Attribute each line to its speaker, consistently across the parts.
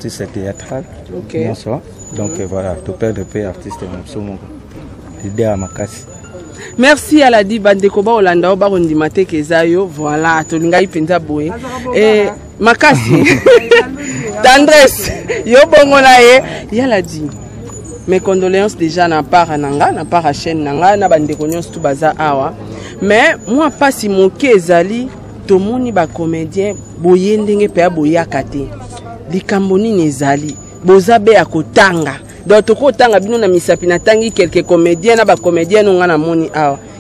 Speaker 1: C'est théâtral, bonsoir. Donc voilà, tout père de paix, artiste et l'idée à ma casse.
Speaker 2: Merci à la di Bandekoba Olanda Oba Rondimate Kezayo. Voilà, Tolingai Penza Boé. Et Makasi. Tendresse. Yo Bongonae. Yala dit. Mes condoléances déjà n'a pas à Nanga, n'a pas à chaîne Nanga, n'a Bandekonyons tout baza awa. Mais moi pas si mon Kezali, Tomoni ba comédien, Boyendenge Pea Boyakate. Likamboni Nezali. Bozabe Akotanga. Donc, quelques comédiens,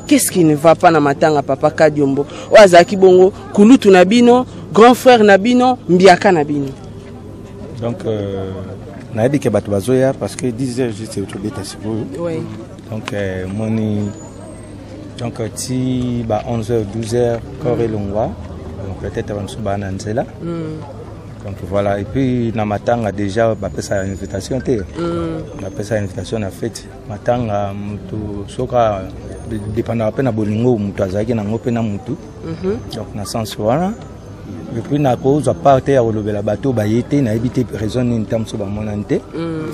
Speaker 2: qu'est-ce qui ne va pas dans matanga papa Kadiombo? Oazaki bongo, Kulutu Nabino, grand frère Nabino, Mbiaka Nabino.
Speaker 1: Donc, on a dit que Batuazoya parce que 10 heures juste au Tobeta Sibou.
Speaker 2: Oui.
Speaker 1: Donc, si 11h, 12h, Corée Longwa, peut-être avant ce Bananzela. Donc voilà, et puis dans Matanga déjà, on a fait sa invitation. On a fait sa invitation à fête. Matanga, soka dépendant de la bolingo, mutazaki na ngope na mutu. Donc dans sens voilà. Et puis na cause à partir au lever la bateau, bayete, na évité raison ni terme sur monante.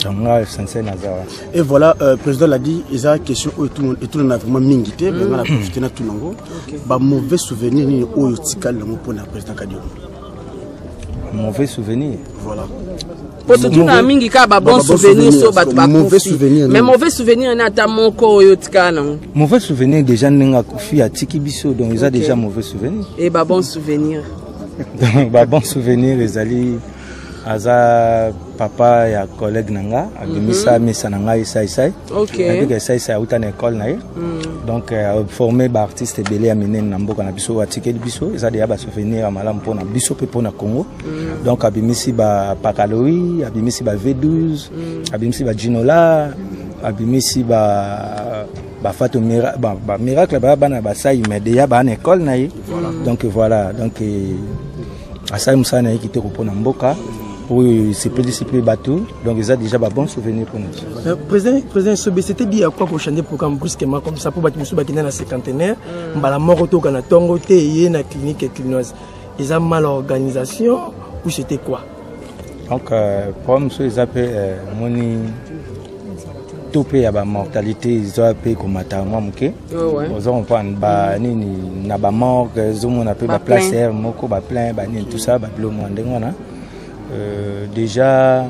Speaker 1: Donc là, sincère nazara. Et
Speaker 3: voilà, président l'a dit, il y a une question et tout le monde a vraiment mingité, mais on a profité na tout nango. Ba mauvais souvenir ni au yotikal le mot pour le président Kadiombo.
Speaker 1: Mauvais souvenir.
Speaker 3: Voilà.
Speaker 2: Parce que tout le monde a bon souvenir sur mauvais souvenir. Mais mauvais souvenir n'a pas mon corps
Speaker 1: mauvais souvenir déjà n'a confié à Tiki Bisso donc ils ont déjà mauvais souvenir.
Speaker 2: Et bah bon souvenir.
Speaker 1: Bah bon souvenir les alliés. Aza papa ya collègue nanga abimisa misa nanga isaisai.
Speaker 2: OK.
Speaker 1: Avec isaisai autant école na. Donc formé ba artiste belé amené na mboka na biso atike biso eza déjà ba souvenir amala mpona biso pe pona Congo. Donc abimisi ba Pacalori, abimisi ba V12, abimisi ba Ginola, abimisi ba Fatou miracle ba bana ba sai mais déjà ba na école na. Donc voilà, donc asai musa na qui te repona mboka. Oui, c'est plus bateau, donc ils ont déjà un bon souvenir pour nous.
Speaker 3: Président c'était dit à quoi pour changer programme brusquement comme ça pour battre monsieur Bakina na cinquantenaire, la mort au Ghana Tongo té na clinique clinoise. Ils ont mal organisation ou c'était quoi?
Speaker 1: Donc pour monsieur ils appellent moni tout pays à la mortalité ils ont appelé comme matamwa muke. Ils ont pas ba nini na ba mort ils ont appelé ba place air moko ba plein ba nini tout ça ba blo mo ndengona. Déjà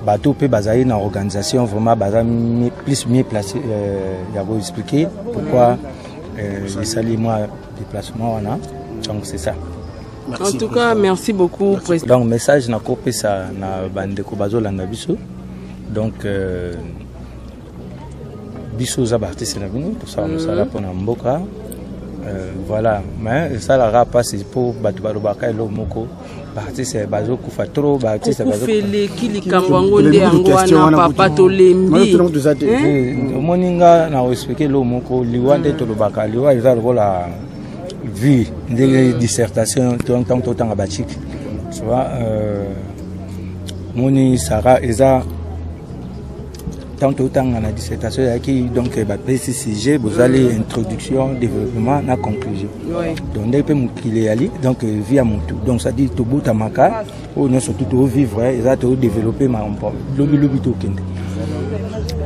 Speaker 1: bateau peut baser dans organisation vraiment plus mieux placé il a expliqué pourquoi les saliments déplacement on a donc c'est ça.
Speaker 2: Merci en tout cas merci beaucoup président.
Speaker 1: Donc message na copé ça na bande ko bazolanda biso donc biso za artiste na bino tout ça on sala pour na mboka. Voilà, mais ça la rapa c'est pour Batoubarubaka et Lomoko. Parti c'est Bazo Koufa trop, Parti c'est Bazo.
Speaker 2: Fele Kili Kamwangonde Angwana Papa Tolembi.
Speaker 1: Moninga n'a expliqué Lomoko, Liwande Tolobaka, Liwa il va la vie des dissertations tant à Bachik. Tu vois, Moni Sarah Eza. Tant autant dans la dissertation qui donc petit sujet vous allez introduction développement la conclusion donc dès que qu'il est allé donc via mon tout donc ça dit tout bout à maka ou non surtout tout vivre et ça tout développer ma lobby tout kende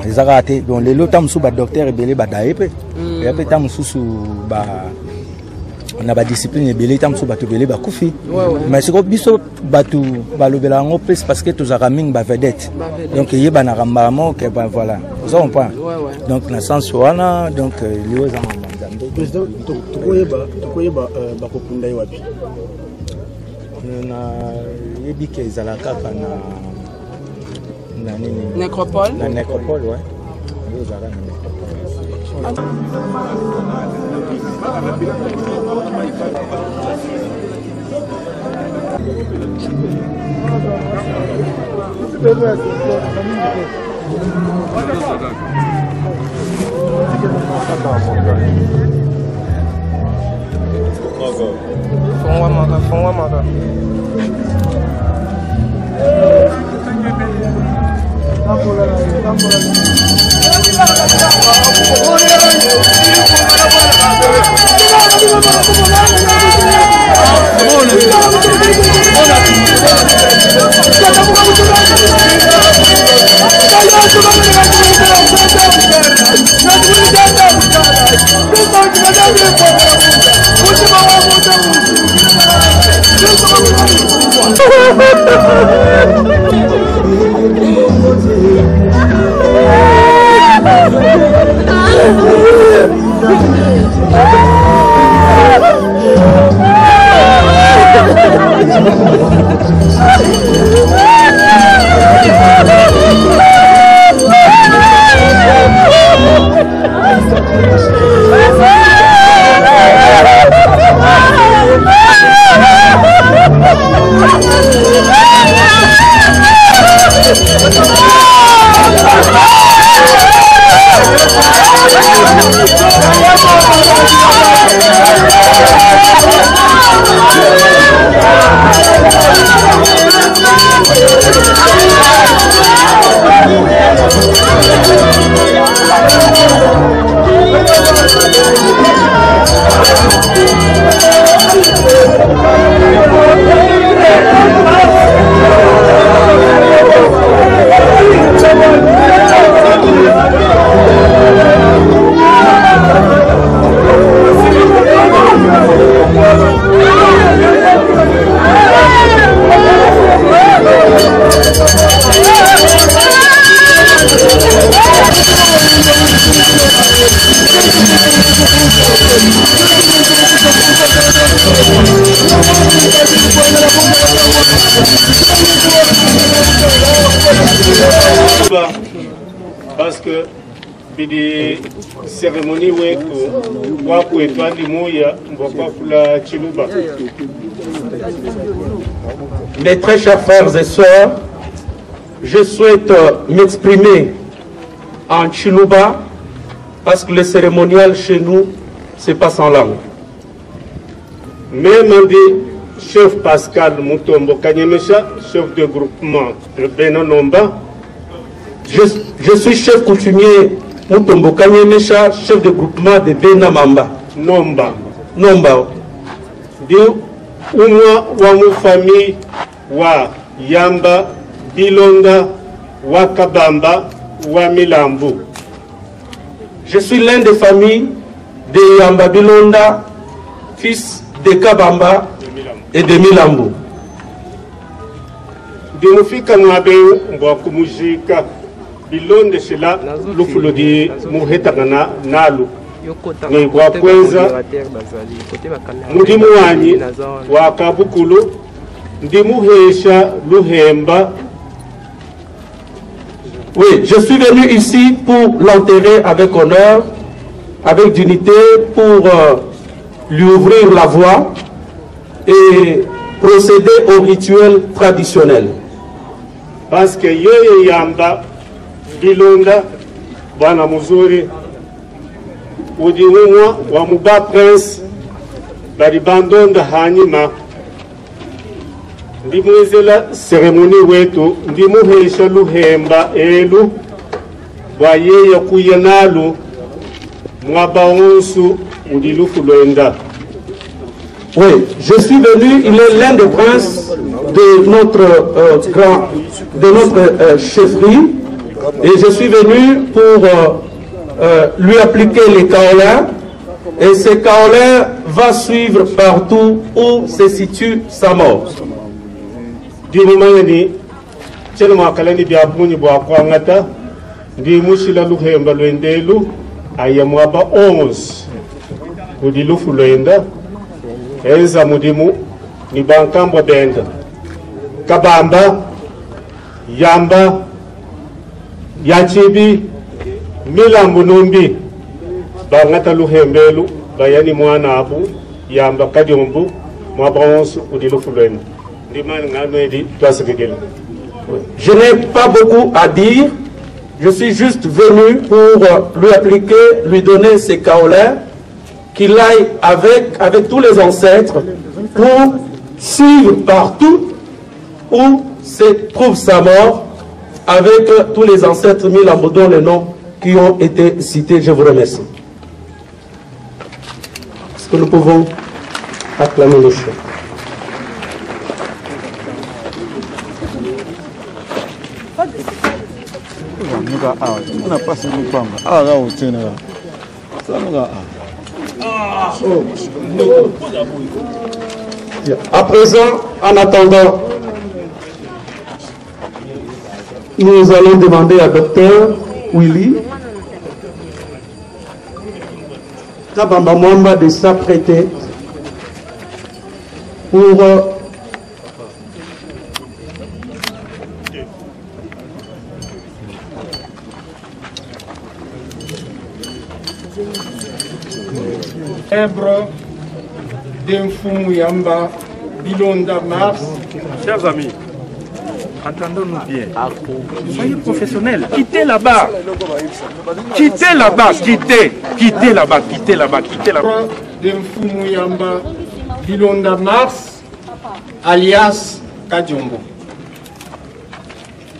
Speaker 1: les a raté donc les lots tam sous ba docteur belé ba daepe et après tam sous ba on a ba discipline belé tam sous ba to belé ba kufi mais c'est comme biso batu balobela ngo plus parce que tous araming ba vedette donc il y a na ramba mo que voilà ça on prend donc na sens wana donc liyo za mambo
Speaker 3: président tokoyeba ba kokunda wapi
Speaker 1: na yebi ke zala kaka na nini
Speaker 2: nécropole
Speaker 1: ouais liyo za na
Speaker 4: Fongwa Parce que bidi cérémonie wetu wapo etwandi moya mbokafula chiluba.
Speaker 5: Mes très chers frères et sœurs, je souhaite m'exprimer en Chiluba parce que le cérémonial chez nous se passe en langue.
Speaker 4: Même chef Pascal Mutombo Kanyemesha, chef de groupement de Benanomba.
Speaker 5: Je suis chef coutumier Mutombo Kanyemesha, chef de groupement de Benamamba.
Speaker 4: Nomba.
Speaker 5: Di
Speaker 4: umwa wa mu famille wa Yamba, Bilonda, wa Kabamba, wa Milambu.
Speaker 5: Je suis l'un des familles de Yamba Bilonda, fils de Kabamba et de Milambu.
Speaker 4: Dimufika mwabeu mbwa kumujika Bilonde shila lufulo di muhetangana nalu. Ni kwa kweza mudimu wanyi wa kabukulu ndimuhesha luhemba.
Speaker 5: Oui, je suis venu ici pour l'enterrer avec honneur, avec dignité, pour lui ouvrir la voie et procéder au rituel traditionnel.
Speaker 4: Parce que yeye Yamba Bilonda bwana muzuri udiumwa wa muba prince bali bandonda hanyuma ndimwezela seremoni wetu ndimuhesha luhemba elu bwa yeye kuya nalu mwaba onsu udilufu lwenda.
Speaker 5: Oui, je suis venu, il est l'un des princes de notre chefferie et je suis venu pour lui appliquer les kaolins et ce kaolin va suivre partout où se situe sa mort.
Speaker 4: Dimumani chelo makalani bya bunyi bwa kwangata ndi mushila luhemba lwendelu ayamwaba 11 udilufu lwenda enza mudimu ni bankambwa benda Kabamba, Yamba, Yachibi, Milambu Numbi, Bangata Luhembelu, Bayani Mwana Abu, Yamba Kadiombu, Mwabons Udilufulwen.
Speaker 5: Je n'ai pas beaucoup à dire, je suis juste venu pour lui appliquer, lui donner ses kaolins, qu'il aille avec tous les ancêtres pour suivre partout où se trouve sa mort avec tous les ancêtres Milambo dont les noms qui ont été cités. Je vous remercie. Est-ce que nous pouvons acclamer le chef? À présent, en attendant, nous allons demander à Dr Willy Kabamba Mwamba de s'apprêter pour
Speaker 4: Célèbre d'Emfumu Yamba Bilonda Mars.
Speaker 6: Chers amis, entendons-nous bien. Soyez professionnels. Quittez là-bas. Quittez là-bas. Quittez là-bas. Quittez là-bas. Quittez là-bas.
Speaker 4: D'Emfumu Yamba Bilonda Mars, alias Kadiombo.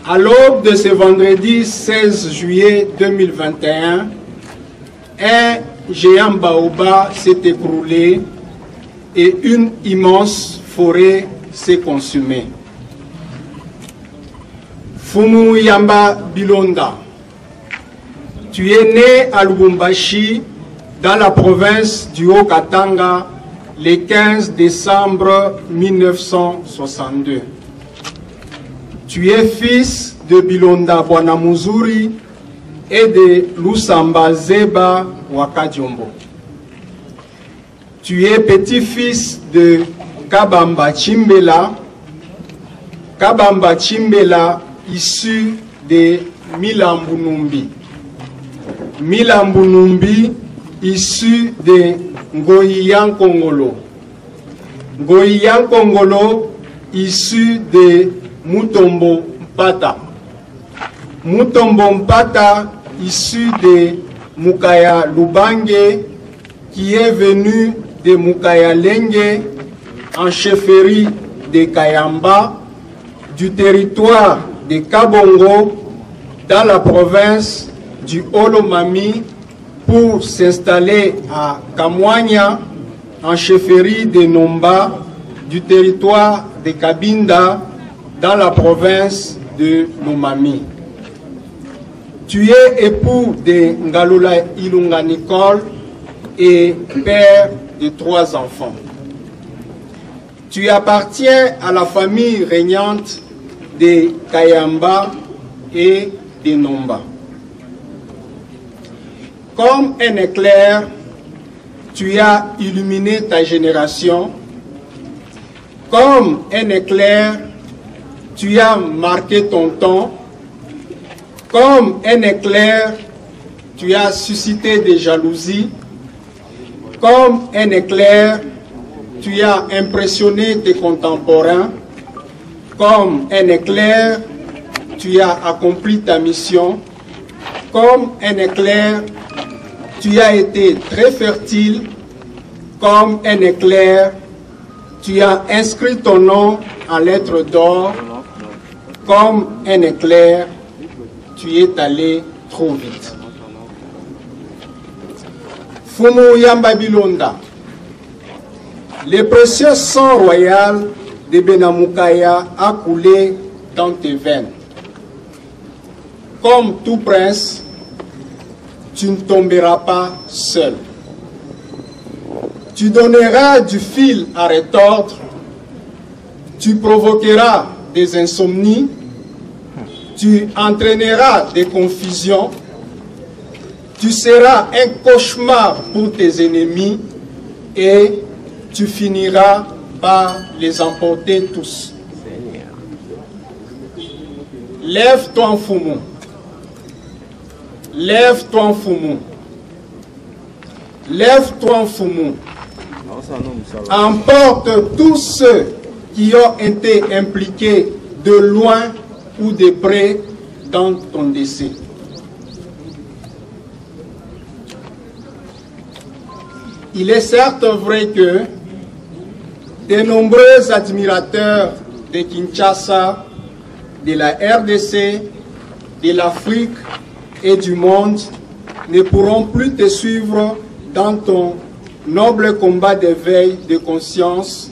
Speaker 4: À l'aube de ce vendredi 16 juillet 2021, un géant baobab s'est écroulé et une immense forêt s'est consumée. Fumu Yamba Bilonda, tu es né à Lubumbashi, dans la province du Haut-Katanga, le 15 décembre 1962. Tu es fils de Bilonda Bwanamuzuri et de Lusamba Zeba Wakadiombo. Tu es petit-fils de Kabamba Chimbela. Kabamba Chimbela, issu de Milambunumbi. Milambunumbi, issu de Ngoyian Kongolo. Ngoyian Kongolo, issu de Mutombo Mpata. Mutombo Mpata, issu de Mukaya Lubange, qui est venu de Mukaya Lenge, en chefferie de Kayamba, du territoire de Kabongo, dans la province du Olomami, pour s'installer à Kamwanya, en chefferie de Nomba, du territoire de Kabinda, dans la province de Lomami. Tu es époux de Ngalula Ilunga Nicole et père de 3 enfants. Tu appartiens à la famille régnante de Kayamba et de Nomba. Comme un éclair, tu as illuminé ta génération. Comme un éclair, tu as marqué ton temps. Comme un éclair, tu as suscité des jalousies. Comme un éclair, tu as impressionné tes contemporains. Comme un éclair, tu as accompli ta mission. Comme un éclair, tu as été très fertile. Comme un éclair, tu as inscrit ton nom en lettres d'or. Comme un éclair, tu es allé trop vite. Fumu Yamba Bilonda, le précieux sang royal de Benamukaya a coulé dans tes veines. Comme tout prince, tu ne tomberas pas seul. Tu donneras du fil à retordre, tu provoqueras des insomnies, tu entraîneras des confusions, tu seras un cauchemar pour tes ennemis et tu finiras par les emporter tous. Lève-toi en Fumu. Lève-toi en Fumu. Lève-toi en Fumu. Emporte tous ceux qui ont été impliqués de loin ou de près dans ton décès. Il est certes vrai que de nombreux admirateurs de Kinshasa, de la RDC, de l'Afrique et du monde ne pourront plus te suivre dans ton noble combat d'éveil de conscience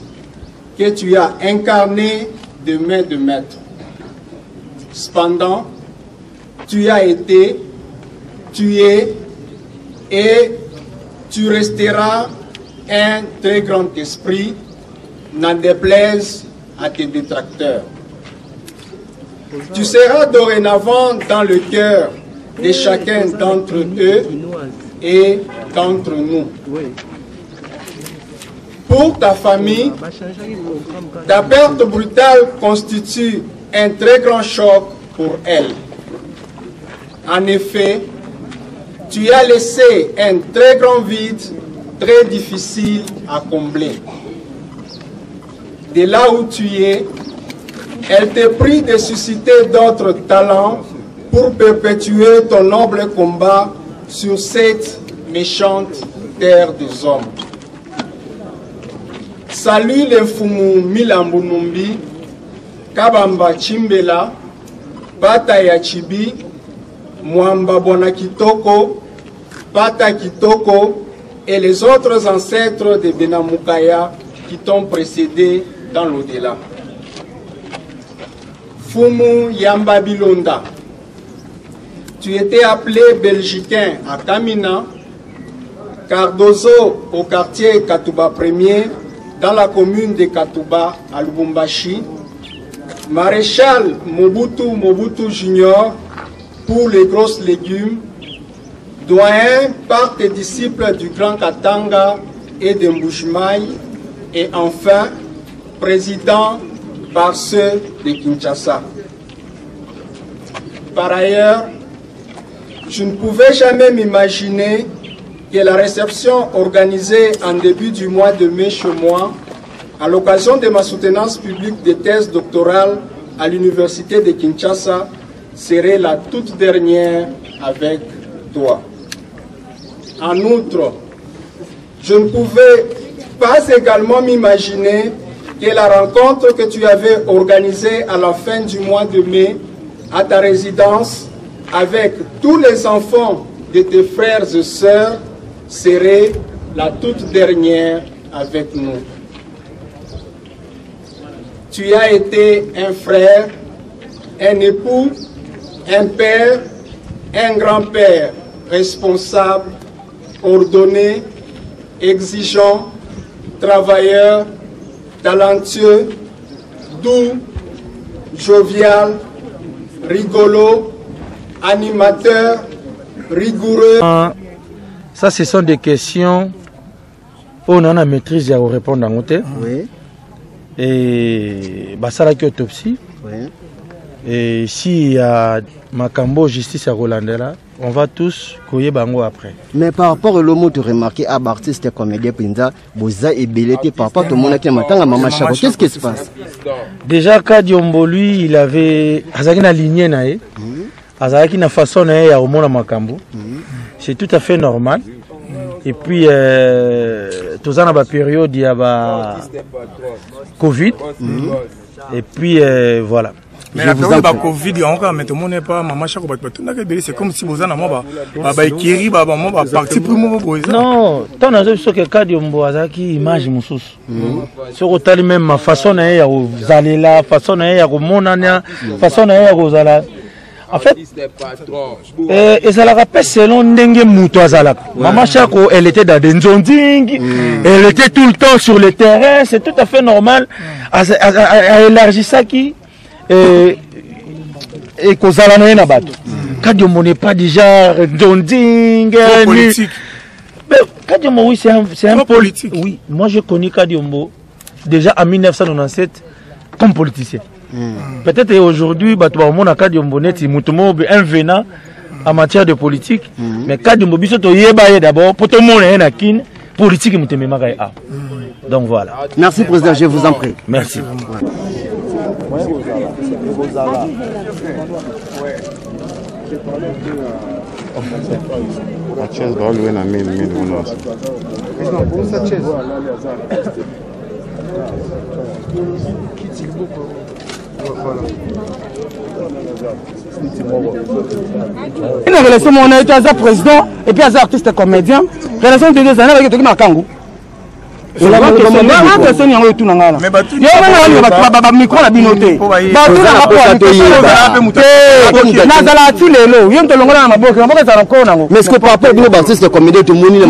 Speaker 4: que tu as incarné de main de maître. Cependant, tu as été, tu es et tu resteras un très grand esprit, n'en déplaise à tes détracteurs. Tu seras dorénavant dans le cœur de chacun d'entre eux et d'entre nous. Pour ta famille, ta perte brutale constitue un très grand choc pour elle. En effet, tu as laissé un très grand vide, très difficile à combler. De là où tu es, elle te prie de susciter d'autres talents pour perpétuer ton noble combat sur cette méchante terre des hommes. Salut les Fumu Milambunumbi, Kabamba Chimbela, Pata Yachibi, Mwamba Bonakitoko, Pata Kitoko et les autres ancêtres de Benamukaya qui t'ont précédé dans l'au-delà. Fumu Yamba Bilonda, tu étais appelé Belgicain à Kamina, Cardozo au quartier Katouba 1er, dans la commune de Katouba à Lubumbashi, Maréchal Mobutu Junior pour les grosses légumes, doyen par tes disciples du Grand Katanga et de Mbujimaï, et enfin président par ceux de Kinshasa. Par ailleurs, je ne pouvais jamais m'imaginer que la réception organisée en début du mois de mai chez moi, à l'occasion de ma soutenance publique des thèses doctorales à l'université de Kinshasa, serait la toute dernière avec toi. En outre, je ne pouvais pas également m'imaginer que la rencontre que tu avais organisée à la fin du mois de mai à ta résidence avec tous les enfants de tes frères et sœurs serait la toute dernière avec nous. Tu as été un frère, un époux, un père, un grand-père responsable, ordonné, exigeant, travailleur, talentueux, doux, jovial, rigolo, animateur, rigoureux.
Speaker 1: Ça, ce sont des questions où on a la maîtrise à répondre en côté.
Speaker 7: Oui.
Speaker 1: Et ça la autopsie.
Speaker 7: Oui.
Speaker 1: Et s'il y a Makambo justice à Rolandela, on va tous couiller bango après.
Speaker 7: Mais par rapport au mot de remarquer à artiste comédien Pinza, Boza et Belleté par rapport au monde qui m'attend à Maman Charo, qu'est-ce qui se passe?
Speaker 1: Déjà, Kadiombo, lui, il avait une lignée nae, avec une façon nae à Romona Makambo. C'est tout à fait normal. Et puis, tout ça dans la période, il y a Covid. Et puis, voilà.
Speaker 3: Mais la période de Covid, il y a encore, mais tout le monde n'est pas Maman Charo. C'est comme si vous avez parti pour moi.
Speaker 1: Non, tant que le cas de Mboazaki, image Moussous. Sur le même ma façon d'aller aux Zalela, façon d'aller aux Monania, façon d'aller aux Zala. En fait, et ça la rappelle selon Ndenge Moutouazala. Maman Chako, elle était dans des nzonding, elle était tout le temps sur le terrain, c'est tout à fait normal. À élargir ça qui. Et qu'on s'allait na bateau. Kadiombo n'est pas déjà Donding, politique. Mais Kadiombo, oui, c'est un politique. Oui, moi je connais Kadiombo déjà en 1997 comme politicien. Peut-être aujourd'hui, on a Kadiombo net, un venant en matière de politique. Mais Kadiombo, d'abord, pour tout le monde, il y a une politique. Donc voilà.
Speaker 7: Merci, Président, je vous en prie.
Speaker 1: Merci.
Speaker 8: Une relation, on a été président et puis artiste comédien. Relation de 2 années avec le Makango. Mais micro la binoté. Mais ce que papa dit artiste comédien tout le monde il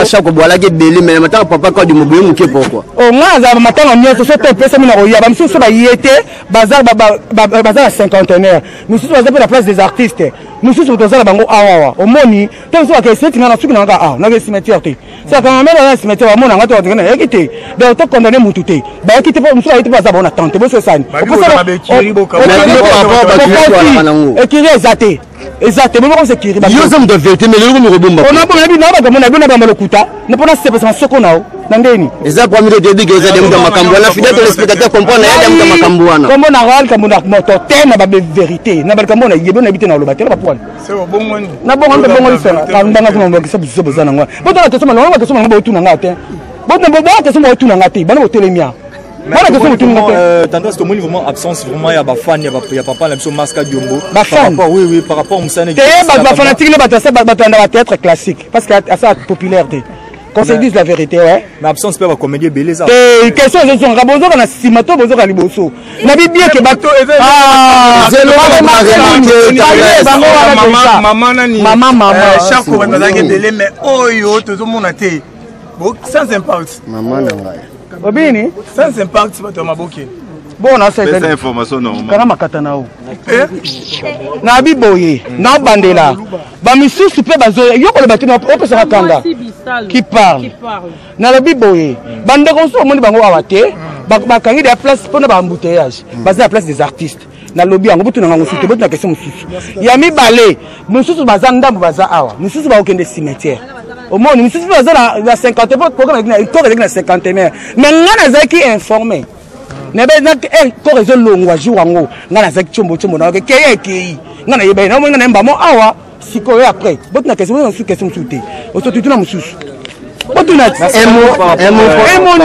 Speaker 8: chaque bois que belé mais maintenant papa quand du mobile mouké pourquoi oh moi ça matin on est sur cette place mina roya ba msu so ba yete bazar bazar cinquantenaire nous sommes à la place des artistes nous sommes dans la bango awa au moni tant so que c'est na suki na ka ah na ke cimetière te ça quand même na cimetière wa mona ngato ngana ekite donc to condamner mututé ba ekite po msu ayite pas ça bona tante bo so sani et qui est exactement comme c'est qui riba yo zam de vérité mais le rebomba on a bon abi na ba gamona bona ba malokuta na pona c'est parce que soko nao nandeni eza kwa milo de biga eza dem de makambo na fidèle téléspectateur comprendre ya dem de makambo wana comme na ral comme na moto tena ba vérité na ba kambo na yebo na bité na loba tela ba poil c'est bon ngoni na bon ngoni bon ngoni fela ka ndanga kuma mbaki sabu zo bozana ngwa boto na tesoma na tesoma ngwa botu na ngate boto na boto tesoma botu na ngate bana botelemia.
Speaker 9: Tendance que moi vraiment absence vraiment il y a pas fan il y a pas l'impression masque Diombo
Speaker 8: par rapport
Speaker 9: oui par rapport au Moussane
Speaker 8: ba fanatique le ba théâtre classique parce que ça popularité qu'on se dise la vérité ouais
Speaker 9: mais absence peut pas comédie belé ça
Speaker 8: question ils sont rabozo na simato bozo ka liboso na bibie ke bato zelo maman
Speaker 3: chaque fois bazaki belé mais oyo tozomona te sans impact
Speaker 7: maman na ngai
Speaker 8: Obini
Speaker 3: sans impact c'est pas maboké
Speaker 8: bon on a cette
Speaker 9: information non
Speaker 8: kana makata nao na biboye na bandela ba misusu pe bazo yoko le batino ope sera kanga qui parle na le biboye bande ko so moni bango awate ba kangi de place pona ba embouteillage basé à place des artistes na lobby yango butu na ngango sute butu na question mususu ya mi balé mususu bazanda baza awa mususu ba okende cimetière au moins nous sommes dans la 50 programme avec la cinquantenaire mais ngana zaki informé ne be na ko rezo longwa jiwango ngana zaki chombo na ke ke ngana yebe na ngana mbamo awa siko après bot na question souté au surtout na mususu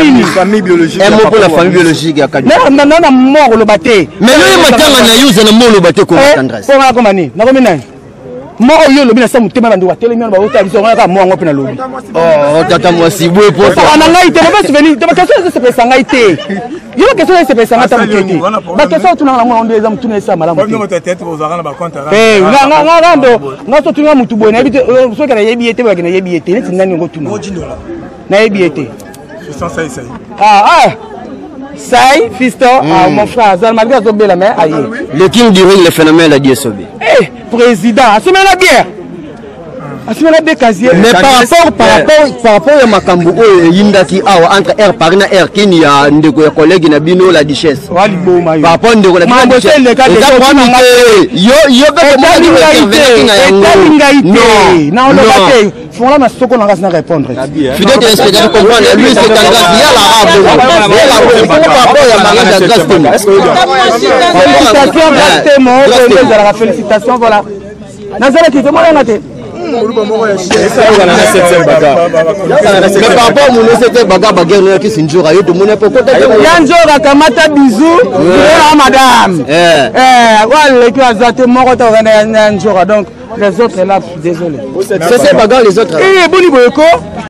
Speaker 8: nini
Speaker 7: famille biologique pour la famille biologique ya kadi
Speaker 8: na mort le baté
Speaker 7: mais le matanga na use na mort le baté comme tendresse
Speaker 8: pour comment ni na comme nani moi yo lobi na samu tema bando watele miano ba ota biso ngaka mo ngo pe na lobi
Speaker 7: oh tata moi si boue pour
Speaker 8: ça na ngai te ba souvenir te ba question se pesa ngai te yo question se pesa ngata mukete ba question tu na ngo ndo eza mutu na esa malamu
Speaker 3: te ba tete bo zara na ba compte
Speaker 8: eh nga ndo nga so tu nga mutu boy na bite so kana yebi ete ba kana yebi ete ni nani ngo tu na yebi ete Sai, fiston, mon frère, Zalmaga Zobé la main, aïe.
Speaker 7: Le king du ring, le phénomène a dit Sobé.
Speaker 8: Eh, président, assumez la bière. Assumez la bière casier.
Speaker 7: Mais par rapport à Makambo, Yindaki, entre R par na R, qui n'y a un de collègues na bino la duchesse. Par rapport à un de collègues la duchesse.
Speaker 8: Faut là, ce qu'on a à répondre.
Speaker 7: Fidèle téléspectateur comprendre, lui c'est un gars, il y a
Speaker 8: la félicitations, voilà. Nazala qui te moi
Speaker 7: mais par rapport à mon c'était bagarre qui s'injure yo tout monde pour côté
Speaker 8: yanjora kamata bisou madame wale qui azate moko ta yanjora donc les autres là désolé
Speaker 7: c'est bagarre les autres
Speaker 8: boni boyeko